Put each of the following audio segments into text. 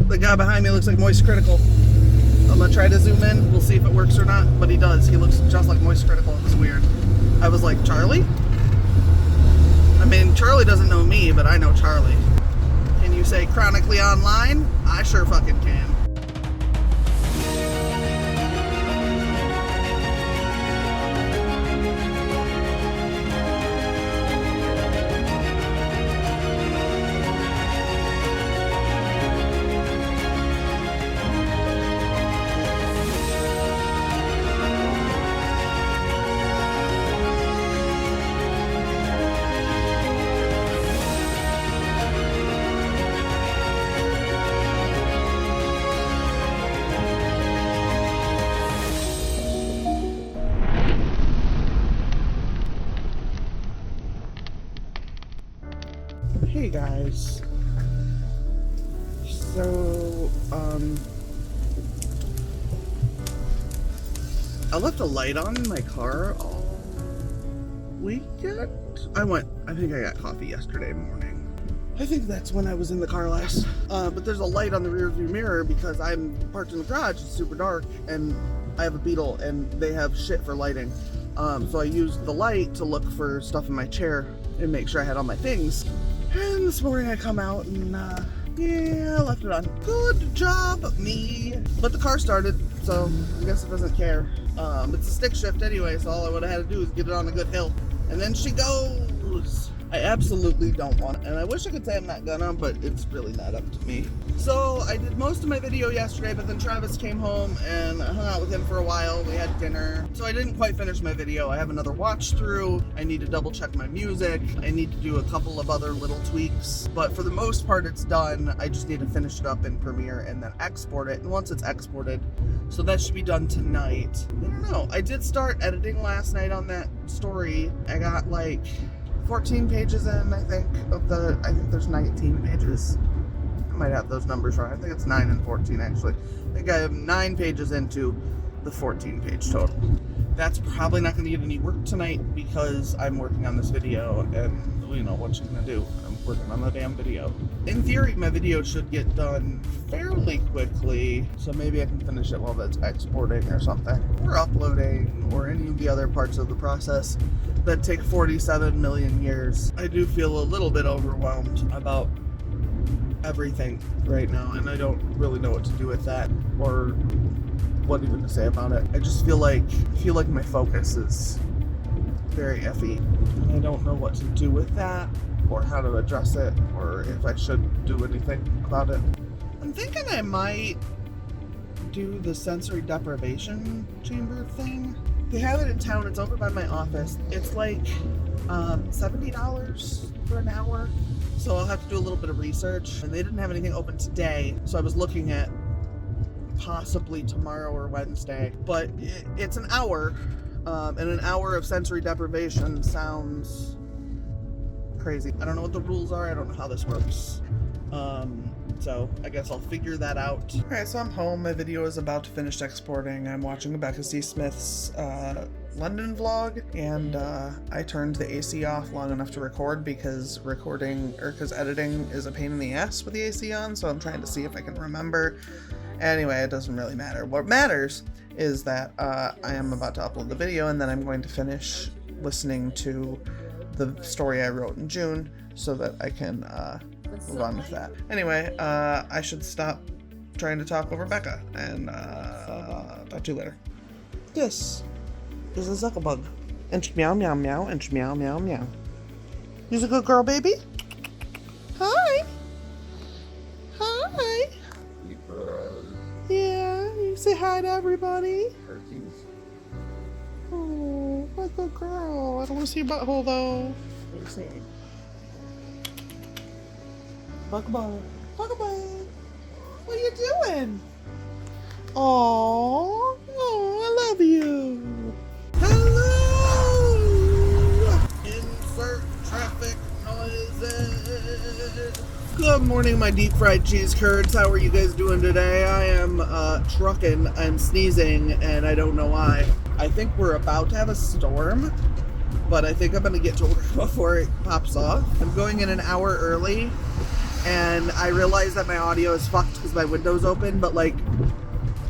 The guy behind me looks like Moist Critical. I'm gonna try to zoom in. We'll see if it works or not. But he does. He looks just like Moist Critical. It's weird. I was like, Charlie? I mean, Charlie doesn't know me, but I know Charlie. Can you say chronically online? I sure fucking can. Hey guys, so I left a light on in my car all weekend. I think I got coffee yesterday morning. I think that's when I was in the car last. But there's a light on the rear view mirror because I'm parked in the garage, it's super dark, and I have a Beetle and they have shit for lighting. So I used the light to look for stuff in my chair and make sure I had all my things. And this morning I come out and, yeah, I left it on. Good job, me. But the car started, so I guess it doesn't care. It's a stick shift anyway, so all I would have had to do is get it on a good hill. And then she goes. I absolutely don't want it. And I wish I could say I'm not gonna, but it's really not up to me. So I did most of my video yesterday, but then Travis came home and I hung out with him for a while. We had dinner. So I didn't quite finish my video. I have another watch through. I need to double check my music. I need to do a couple of other little tweaks. But for the most part, it's done. I just need to finish it up in Premiere and then export it. And once it's exported, so that should be done tonight. I don't know. I did start editing last night on that story. I got like 14 pages in, I think there's 19 pages. I might have those numbers wrong. I think it's 9 and 14 actually. I think I have 9 pages into the 14 page total. That's probably not going to get any work tonight because I'm working on this video and, you know, what you gonna do? I'm working on the damn video. In theory, my video should get done fairly quickly, so maybe I can finish it while that's exporting or something, or uploading, or any of the other parts of the process that take 47 million years. I do feel a little bit overwhelmed about everything right now, and I don't really know what to do with that, or what even to say about it. I just feel like my focus is very iffy. I don't know what to do with that, or how to address it, or if I should do anything about it. I'm thinking I might do the sensory deprivation chamber thing. They have it in town. It's over by my office. It's like $70 for an hour. So I'll have to do a little bit of research. And they didn't have anything open today. So I was looking at possibly tomorrow or Wednesday. But it's an hour. And an hour of sensory deprivation sounds crazy. I don't know what the rules are. I don't know how this works. So I guess I'll figure that out. Alright, so I'm home. My video is about to finish exporting. I'm watching Rebecca C. Smith's London vlog, and I turned the AC off long enough to record because editing is a pain in the ass with the AC on, so I'm trying to see if I can remember. Anyway, it doesn't really matter. What matters is that I am about to upload the video, and then I'm going to finish listening to the story I wrote in June so that I can move on with that. Anyway, I should stop trying to talk over Becca, and talk to you later. This is a Zuckerbug. And meow meow meow, and meow meow meow. You's a good girl, baby? Hi! Hi! Yeah, you say hi to everybody. Oh, what a good girl. I don't want to see your butthole, though. Bugabug. Bugabug. What are you doing? Oh, I love you. Hello. Insert traffic noises. Good morning, my deep fried cheese curds. How are you guys doing today? I am trucking. I'm sneezing, and I don't know why. I think we're about to have a storm, but I think I'm going to get to work before it pops off. I'm going in an hour early and I realize that my audio is fucked because my window's open, but like,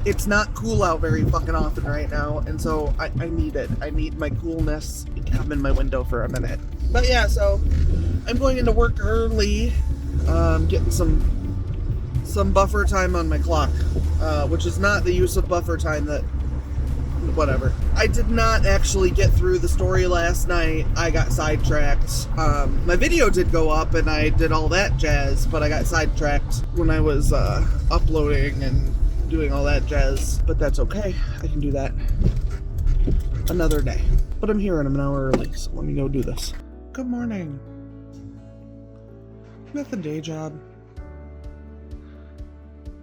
it's not cool out very fucking often right now, and so I need it. I need my coolness to come in my window for a minute. But yeah, so I'm going into work early, getting some buffer time on my clock, which is not the use of buffer time that, whatever. I did not actually get through the story last night. I got sidetracked. My video did go up and I did all that jazz, but I got sidetracked when I was uploading and doing all that jazz, but that's okay. I can do that another day. But I'm here and I'm an hour early, so let me go do this. Good morning. With the day job.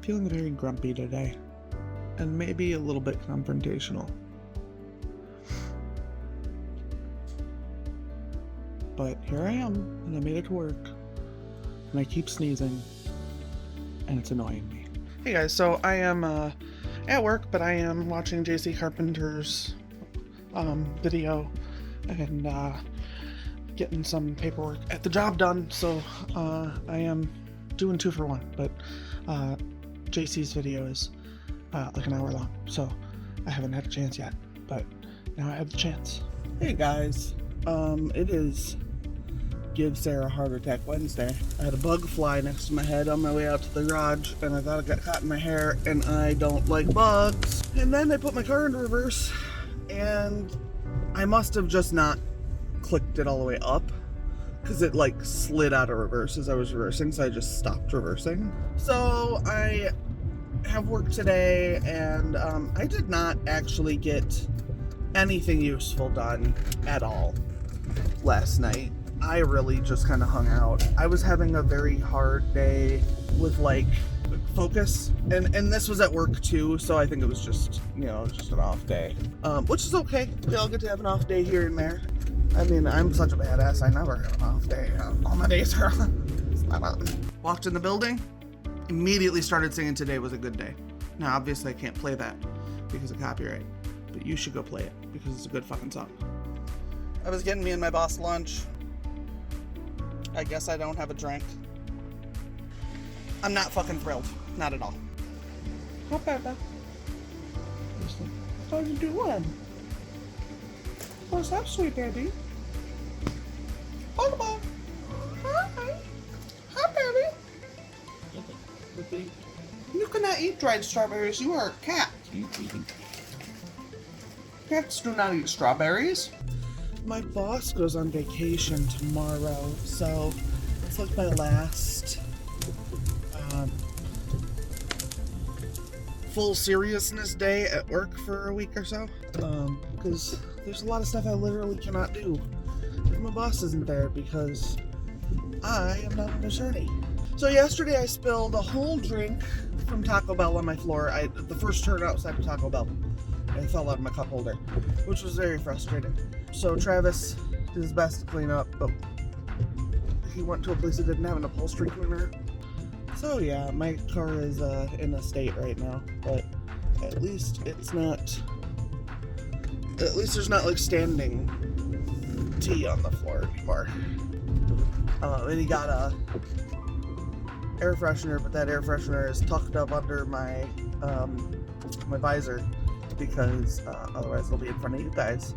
Feeling very grumpy today, and maybe a little bit confrontational. But here I am, and I made it to work, and I keep sneezing, and it's annoying me. Hey guys, so I am at work, but I am watching JC Carpenter's video and getting some paperwork at the job done, so I am doing 2 for 1, but JC's video is like an hour long, so I haven't had a chance yet, but now I have the chance. Hey guys, it is Give Sarah a Heart Attack Wednesday. I had a bug fly next to my head on my way out to the garage, and I thought it got caught in my hair, and I don't like bugs. And then I put my car into reverse, and I must have just not clicked it all the way up, because it like slid out of reverse as I was reversing, so I just stopped reversing. So I have work today, and I did not actually get anything useful done at all last night. I really just kind of hung out. I was having a very hard day with like focus, and this was at work too, so I think it was just, you know, just an off day, which is okay. We all get to have an off day here and there. I mean, I'm such a badass, I never have an off day. All my days are it's not on. Walked in the building, immediately started singing Today Was a Good Day. Now, obviously I can't play that because of copyright, but you should go play it because it's a good fucking song. I was getting me and my boss lunch. I guess I don't have a drink. I'm not fucking thrilled. Not at all. Hi, Papa. How you doing? What's up, sweet baby? Pokemon. Hi. Hi, baby. You cannot eat dried strawberries. You are a cat. Cats do not eat strawberries. My boss goes on vacation tomorrow, so it's like my last full seriousness day at work for a week or so, because there's a lot of stuff I literally cannot do if my boss isn't there, because I am not an attorney. So yesterday I spilled a whole drink from Taco Bell on my floor. The first turn outside of Taco Bell, and it fell out of my cup holder, which was very frustrating. So Travis did his best to clean up, but he went to a place that didn't have an upholstery cleaner. So yeah, my car is in a state right now, but at least it's not, at least there's not like standing tea on the floor anymore. And he got a air freshener, but that air freshener is tucked up under my my visor, because otherwise it'll be in front of you guys.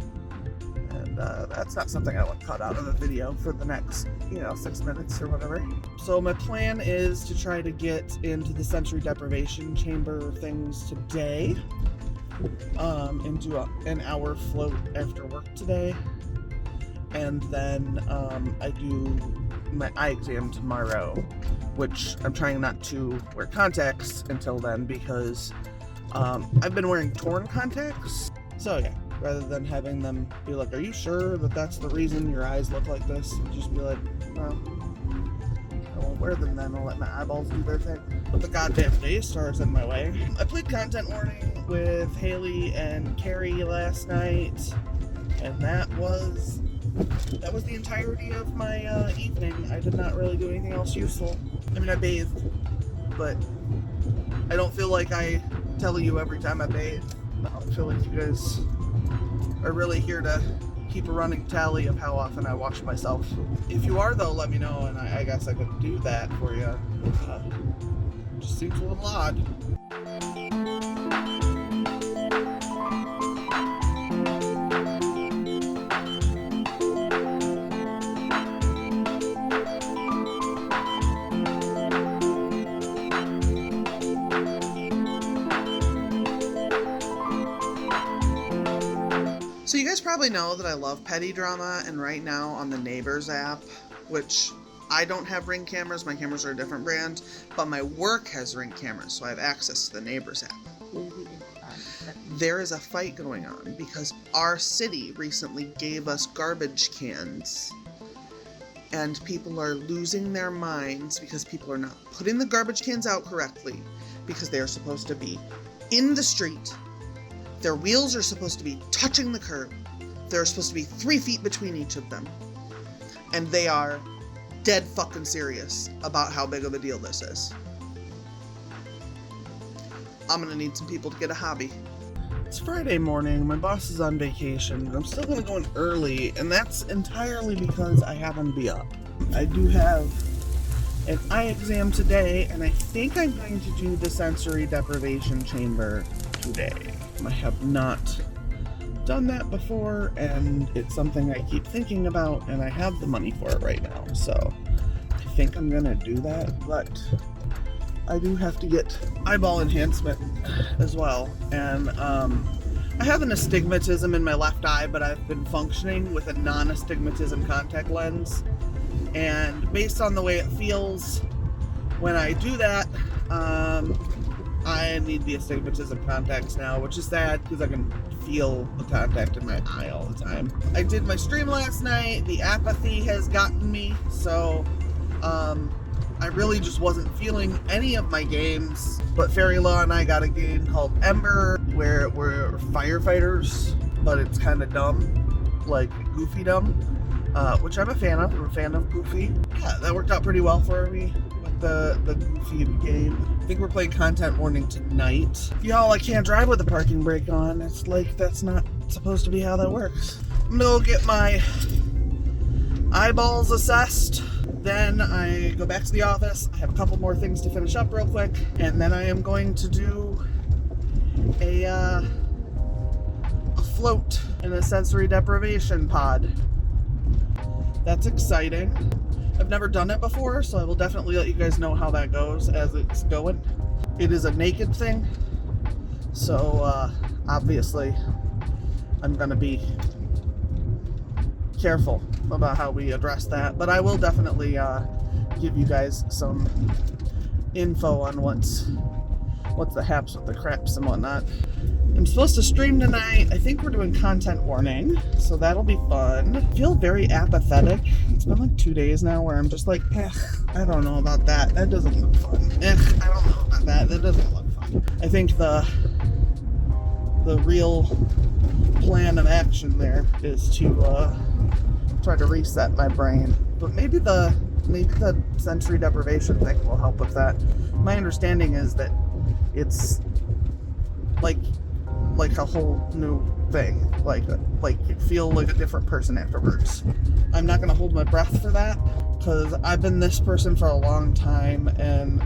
And that's not something I want cut out of the video for the next, 6 minutes or whatever. So my plan is to try to get into the sensory deprivation chamber things today, and do an hour float after work today. And then I do my eye exam tomorrow, which I'm trying not to wear contacts until then, because I've been wearing torn contacts. So yeah, rather than having them be like, are you sure that that's the reason your eyes look like this? And just be like, well, I won't wear them then. I'll let my eyeballs do their thing. But the goddamn day star's in my way. I played content warning with Haley and Carrie last night, and that was the entirety of my evening. I did not really do anything else useful. I mean, I bathed, but I don't feel like I tell you every time I bathe. I don't feel like you guys are really here to keep a running tally of how often I wash myself. If you are, though, let me know, and I guess I could do that for you. Just seems a little odd. So you guys probably know that I love petty drama, and right now on the Neighbors app, which I don't have Ring cameras, my cameras are a different brand, but my work has Ring cameras, so I have access to the Neighbors app. There is a fight going on because our city recently gave us garbage cans, and people are losing their minds because people are not putting the garbage cans out correctly, because they are supposed to be in the street. Their wheels are supposed to be touching the curb. There are supposed to be 3 feet between each of them. And they are dead fucking serious about how big of a deal this is. I'm gonna need some people to get a hobby. It's Friday morning, my boss is on vacation, but I'm still gonna go in early, and that's entirely because I happen to be up. I do have an eye exam today, and I think I'm going to do the sensory deprivation chamber today. I have not done that before, and it's something I keep thinking about, and I have the money for it right now, so I think I'm gonna do that, but I do have to get eyeball enhancement as well, and I have an astigmatism in my left eye, but I've been functioning with a non-astigmatism contact lens, and based on the way it feels when I do that, I need the astigmatism contacts now, which is sad because I can feel the contact in my eye all the time. I did my stream last night. The apathy has gotten me, so I really just wasn't feeling any of my games. But Fairy Law and I got a game called Ember, where we're firefighters, but it's kind of dumb, like goofy dumb, which I'm a fan of. I'm a fan of goofy. Yeah, that worked out pretty well for me. The goofy game. I think we're playing content warning tonight. Y'all, I can't drive with the parking brake on. It's like, that's not supposed to be how that works. I'm gonna go get my eyeballs assessed. Then I go back to the office. I have a couple more things to finish up real quick. And then I am going to do a float in a sensory deprivation pod. That's exciting. I've never done it before, so I will definitely let you guys know how that goes as it's going. It is a naked thing, so obviously I'm going to be careful about how we address that, but I will definitely give you guys some info on what's the haps with the craps and whatnot. I'm supposed to stream tonight. I think we're doing content warning, so that'll be fun. I feel very apathetic. It's been like 2 days now where I'm just like, I don't know about that. That doesn't look fun. I don't know about that. That doesn't look fun. I think the real plan of action there is to try to reset my brain. But maybe the sensory deprivation thing will help with that. My understanding is that it's like a whole new thing, like you feel like a different person afterwards. I'm not gonna hold my breath for that because I've been this person for a long time, and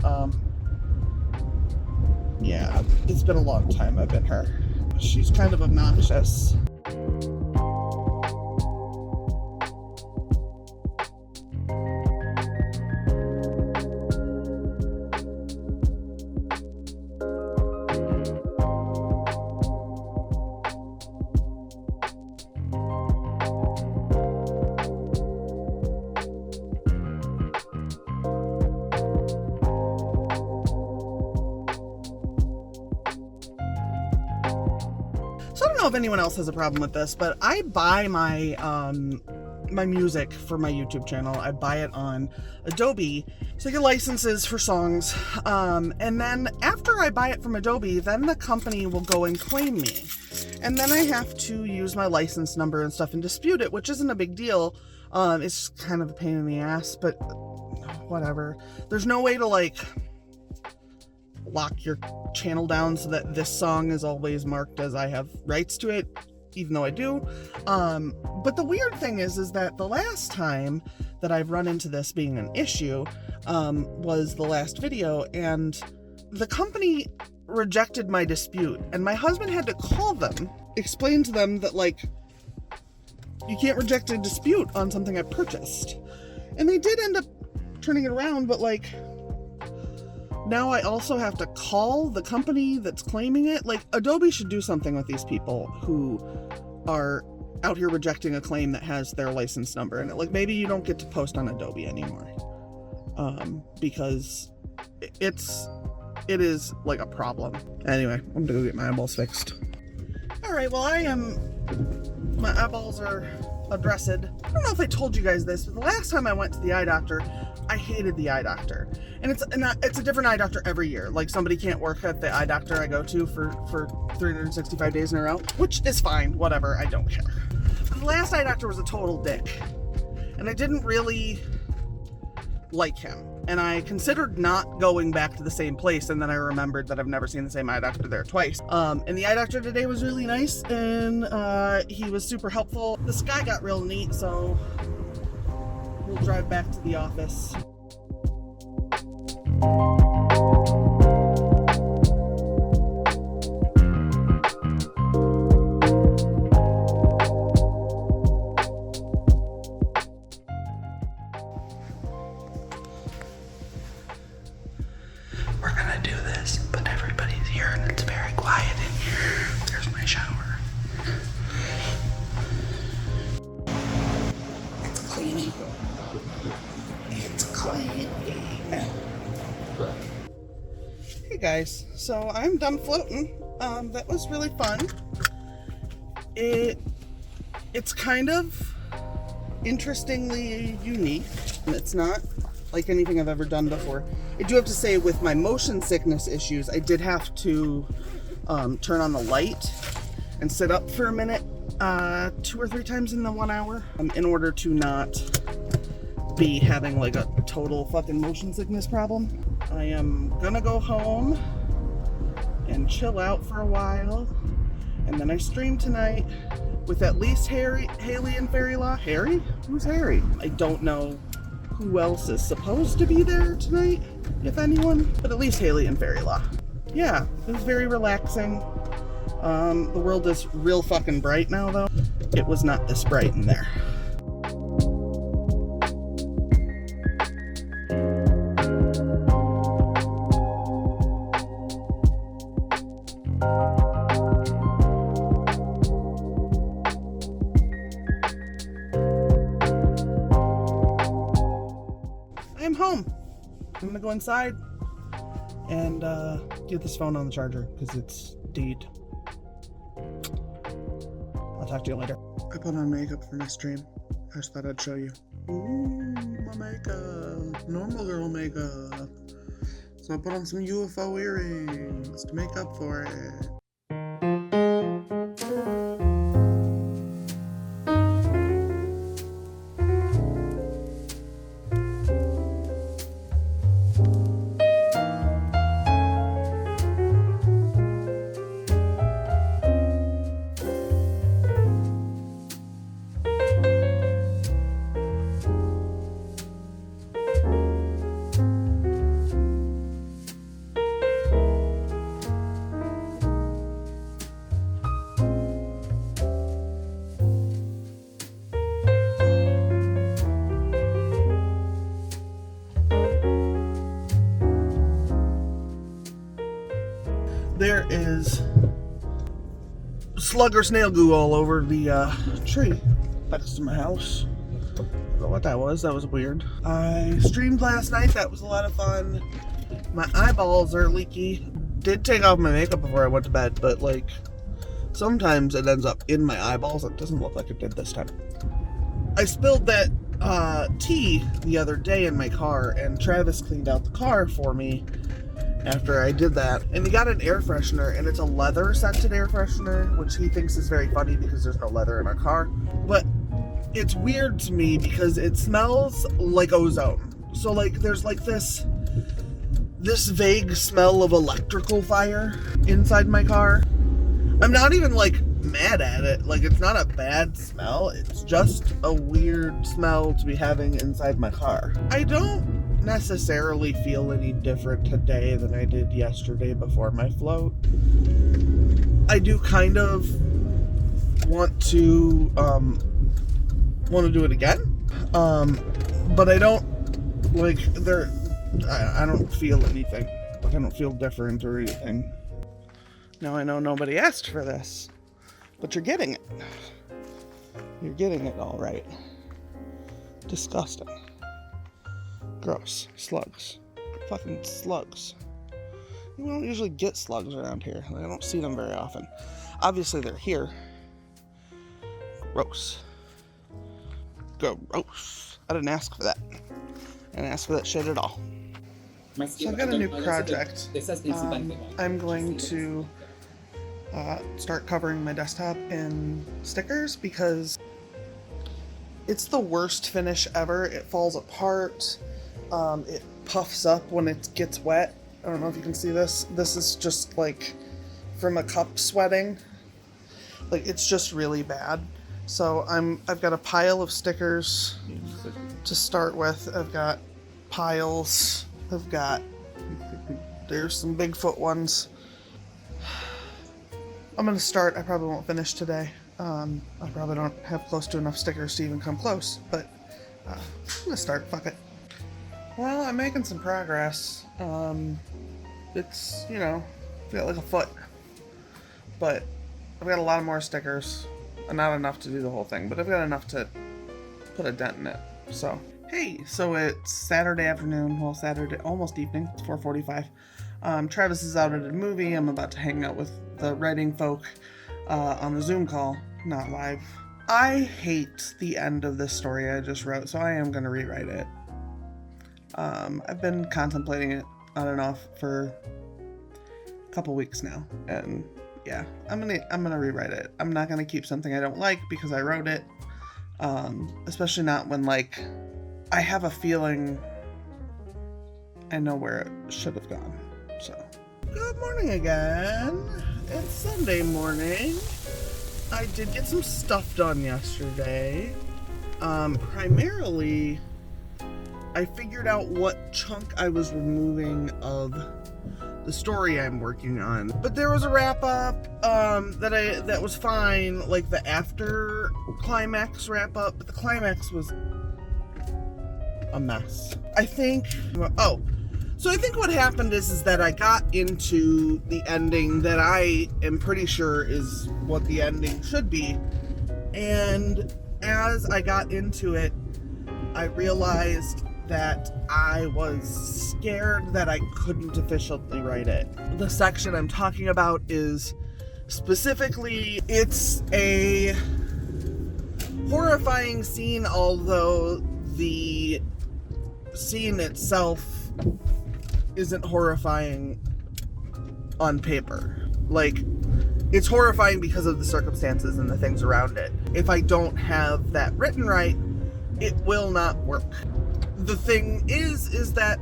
yeah, it's been a long time I've been her. She's kind of obnoxious. So I don't know if anyone else has a problem with this, but I buy my my music for my YouTube channel. I buy it on Adobe, so I get licenses for songs. And then after I buy it from Adobe, then the company will go and claim me. And then I have to use my license number and stuff and dispute it, which isn't a big deal. It's kind of a pain in the ass, but whatever. There's no way to like lock your channel down so that this song is always marked as I have rights to it, even though I do. But the weird thing is that the last time that I've run into this being an issue was the last video, and the company rejected my dispute, and my husband had to call them, explain to them that, like, you can't reject a dispute on something I purchased. And they did end up turning it around, but, like, now I also have to call the company that's claiming it. Like, Adobe should do something with these people who are out here rejecting a claim that has their license number in it. Like, maybe you don't get to post on Adobe anymore, because it is like a problem. Anyway, I'm gonna go get my eyeballs fixed. All right, well, my eyeballs are addressed. I don't know if I told you guys this, but the last time I went to the eye doctor, I hated the eye doctor. And it's a different eye doctor every year. Like, somebody can't work at the eye doctor I go to for 365 days in a row, which is fine, whatever, I don't care. But the last eye doctor was a total dick, and I didn't really like him. And I considered not going back to the same place, and then I remembered that I've never seen the same eye doctor there twice. And the eye doctor today was really nice, and he was super helpful. The sky got real neat, so we'll drive back to the office. We're gonna do this, but everybody's here and it's very quiet in here. There's my shower. It's cleaning. It's cleaning. Hey guys, so I'm done floating. That was really fun. It's kind of interestingly unique. It's not like anything I've ever done before. I do have to say, with my motion sickness issues, I did have to turn on the light and sit up for a minute 2 or 3 times in the 1 hour in order to not be having like a total fucking motion sickness problem. I am gonna go home and chill out for a while, and then I stream tonight with at least Haley and Fairy Law. Harry? Who's Harry? I don't know who else is supposed to be there tonight, if anyone, but at least Haley and Fairy Law. Yeah, it was very relaxing. The world is real fucking bright now, though. It was not this bright in there. I'm home. I'm gonna go inside and get this phone on the charger because it's dead. I'll talk to you later. I put on makeup for my stream. I just thought I'd show you. Ooh, my makeup. Normal girl makeup. So I put on some UFO earrings to make up for it. There is slug or snail goo all over the tree next to my house. I don't know what that was. That was weird. I streamed last night. That was a lot of fun. My eyeballs are leaky. Did take off my makeup before I went to bed, but like sometimes it ends up in my eyeballs. It doesn't look like it did this time. I spilled that tea the other day in my car, and Travis cleaned out the car for me after I did that, and he got an air freshener, and it's a leather scented air freshener, which he thinks is very funny because there's no leather in our car. But it's weird to me because it smells like ozone. So like there's like this vague smell of electrical fire inside my car. I'm not even like mad at it. Like, it's not a bad smell. It's just a weird smell to be having inside my car. I don't necessarily feel any different today than I did yesterday before my float. I do kind of want to do it again. But I don't, like, I don't feel anything. Like, I don't feel different or anything. Now, I know nobody asked for this, but you're getting it. You're getting it all right. Disgusting. Gross. Slugs. Fucking slugs. We don't usually get slugs around here. I don't see them very often. Obviously, they're here. Gross. Gross. I didn't ask for that. I didn't ask for that shit at all. So I've got a new project. I'm going to start covering my desktop in stickers because it's the worst finish ever. It falls apart. It puffs up when it gets wet. I don't know if you can see this. This is just like from a cup sweating. Like, it's just really bad. So I've got a pile of stickers to start with. I've got piles. There's some Bigfoot ones. I'm gonna start. I probably won't finish today. I probably don't have close to enough stickers to even come close, but I'm gonna start. Fuck it. Well, I'm making some progress. It's, you know, I've got like a foot, but I've got a lot more stickers. Not enough to do the whole thing, but I've got enough to put a dent in it. So, hey, so it's Saturday afternoon, well, Saturday, almost evening, it's 4:45. Travis is out at a movie. I'm about to hang out with the writing folk on a Zoom call, not live. I hate the end of this story I just wrote, so I am going to rewrite it. I've been contemplating it on and off for a couple weeks now, and yeah, I'm gonna rewrite it. I'm not gonna keep something I don't like because I wrote it, especially not when, like, I have a feeling I know where it should have gone. So, good morning again. It's Sunday morning. I did get some stuff done yesterday. Primarily, I figured out what chunk I was removing of the story I'm working on. But there was a wrap up that was fine, like the after climax wrap up, but the climax was a mess. I think what happened is that I got into the ending that I am pretty sure is what the ending should be. And as I got into it, I realized that I was scared that I couldn't efficiently write it. The section I'm talking about is specifically, it's a horrifying scene, although the scene itself isn't horrifying on paper. Like, it's horrifying because of the circumstances and the things around it. If I don't have that written right, it will not work. The thing is that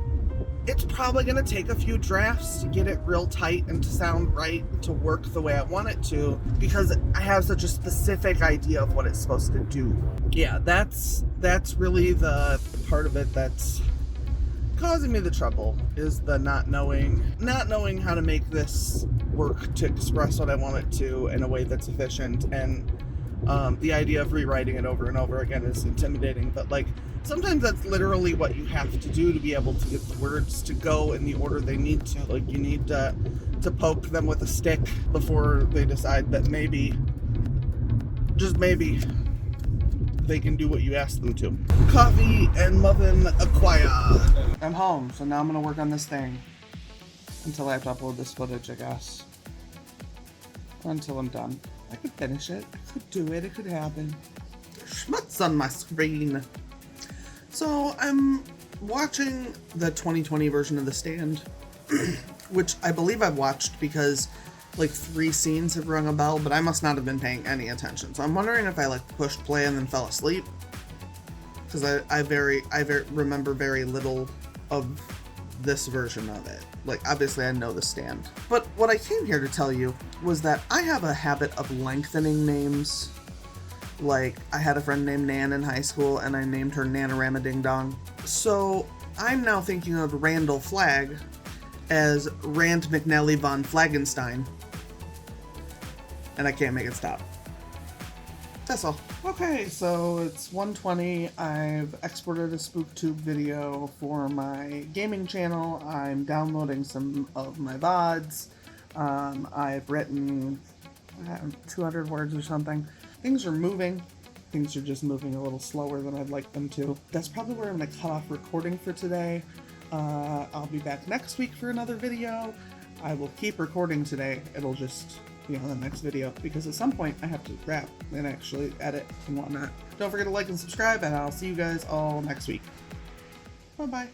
it's probably going to take a few drafts to get it real tight and to sound right, to work the way I want it to, because I have such a specific idea of what it's supposed to do. Yeah, that's really the part of it that's causing me the trouble, is the not knowing how to make this work to express what I want it to in a way that's efficient. And the idea of rewriting it over and over again is intimidating, but like, sometimes that's literally what you have to do to be able to get the words to go in the order they need to. Like, you need to poke them with a stick before they decide that maybe, just maybe, they can do what you ask them to. Coffee and muffin acquire. I'm home, so now I'm gonna work on this thing until I have to upload this footage, I guess. Until I'm done. I could finish it. I could do it. It could happen. Schmutz on my screen. So I'm watching the 2020 version of The Stand, which I believe I've watched because like 3 scenes have rung a bell, but I must not have been paying any attention. So I'm wondering if I like pushed play and then fell asleep, because I remember very little of this version of it. Like, obviously I know the stand. But what I came here to tell you was that I have a habit of lengthening names. Like, I had a friend named Nan in high school, and I named her Nanorama Ding Dong. So I'm now thinking of Randall Flagg as Rand McNally von Flagenstein. And I can't make it stop. That's all. Okay, so it's 1:20. I've exported a SpookTube video for my gaming channel. I'm downloading some of my VODs. I've written 200 words or something. Things are moving. Things are just moving a little slower than I'd like them to. That's probably where I'm going to cut off recording for today. I'll be back next week for another video. I will keep recording today. It'll just be on the next video, because at some point I have to wrap and actually edit and whatnot. Don't forget to like and subscribe, and I'll see you guys all next week. Bye-bye.